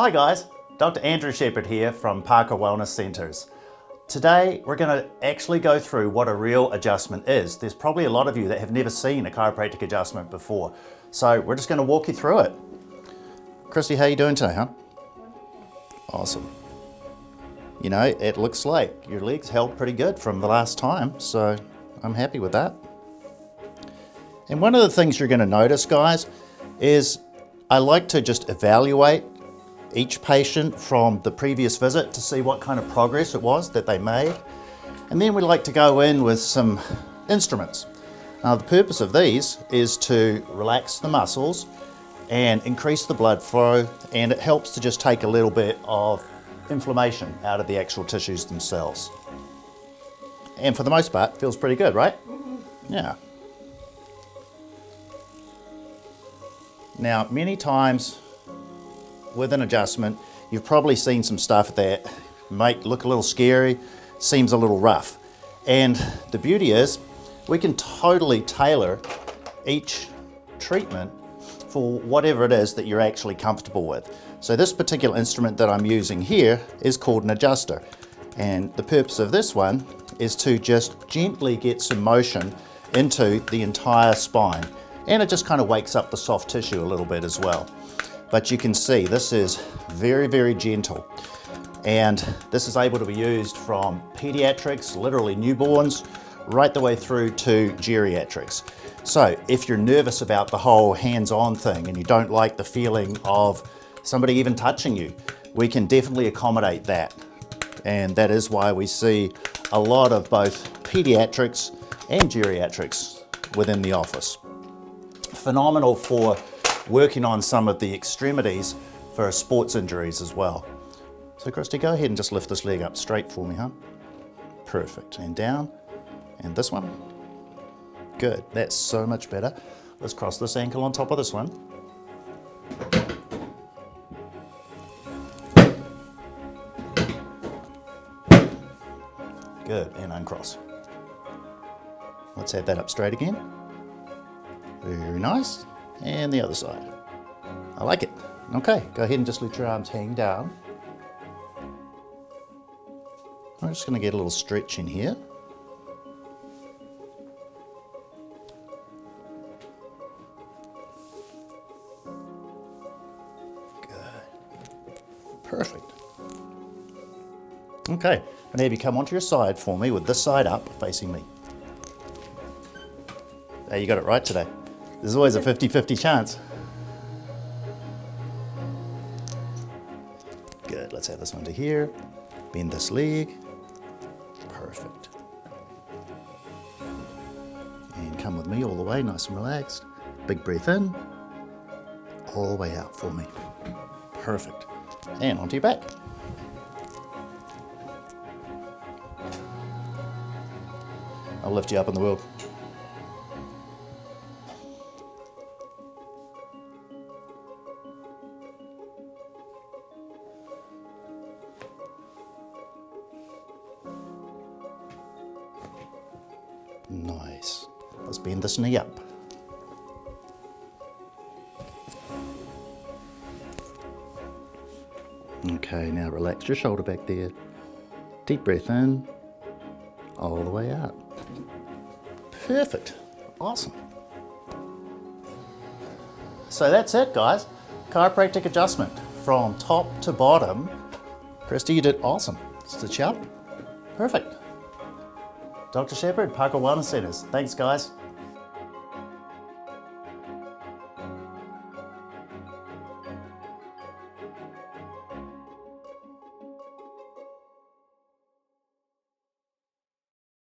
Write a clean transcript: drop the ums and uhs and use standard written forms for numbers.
Hi guys, Dr. Andrew Shepherd here from Parker Wellness Centres. Today we're going to actually go through what a real adjustment is. There's probably a lot of you that have never seen a chiropractic adjustment before, so we're just going to walk you through it. Christy, how you doing today, huh? Awesome. You know, it looks like your legs held pretty good from the last time, so I'm happy with that. And one of the things you're going to notice, guys, is I like to just evaluate each patient from the previous visit to see what kind of progress it was that they made. And then we like to go in with some instruments. Now the purpose of these is to relax the muscles and increase the blood flow, and it helps to just take a little bit of inflammation out of the actual tissues themselves. And for the most part, feels pretty good, right? Mm-hmm. Yeah. Now, many times with an adjustment, you've probably seen some stuff that might look a little scary, seems a little rough. And the beauty is, we can totally tailor each treatment for whatever it is that you're actually comfortable with. So this particular instrument that I'm using here is called an adjuster. And the purpose of this one is to just gently get some motion into the entire spine. And it just kind of wakes up the soft tissue a little bit as well. But you can see this is very, very gentle. And this is able to be used from pediatrics, literally newborns, right the way through to geriatrics. So if you're nervous about the whole hands-on thing and you don't like the feeling of somebody even touching you, we can definitely accommodate that. And that is why we see a lot of both pediatrics and geriatrics within the office. Phenomenal for working on some of the extremities for sports injuries as well. So Christy, go ahead and just lift this leg up straight for me, huh? Perfect, and down, and this one. Good, that's so much better. Let's cross this ankle on top of this one. Good, and uncross. Let's add that up straight again. Very nice. And the other side. I like it. Okay, go ahead and just let your arms hang down. I'm just going to get a little stretch in here. Good. Perfect. Okay, I'm going to have you come onto your side for me with this side up, facing me. Hey, you got it right today. There's always a 50-50 chance. Good, let's add this one to here. Bend this leg. Perfect. And come with me all the way, nice and relaxed. Big breath in. All the way out for me. Perfect. And onto your back. I'll lift you up in the world. Nice. Let's bend this knee up. Okay, now relax your shoulder back there. Deep breath in, all the way out. Perfect. Awesome. So that's it, guys. Chiropractic adjustment from top to bottom. Christy, you did awesome. Stitch up. Perfect. Dr. Shepherd, Parker Wellness Centres. Thanks, guys.